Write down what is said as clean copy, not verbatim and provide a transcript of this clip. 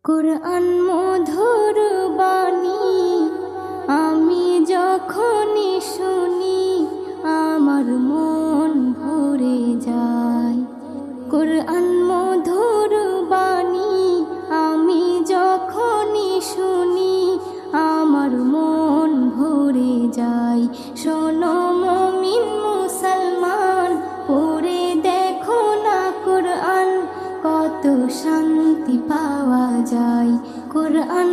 কুরআন মধুর বাণী আমি যখনই শুনি আমার মন ভরে যায়। কুরআন মধুর বাণী আমি যখনই শুনি আমার মন ভরে যায়। শোনো মুমিন মুসলমান, পড়ে দেখো না কুরআন, কত শান্তি পাওয়া যায়। কুরআন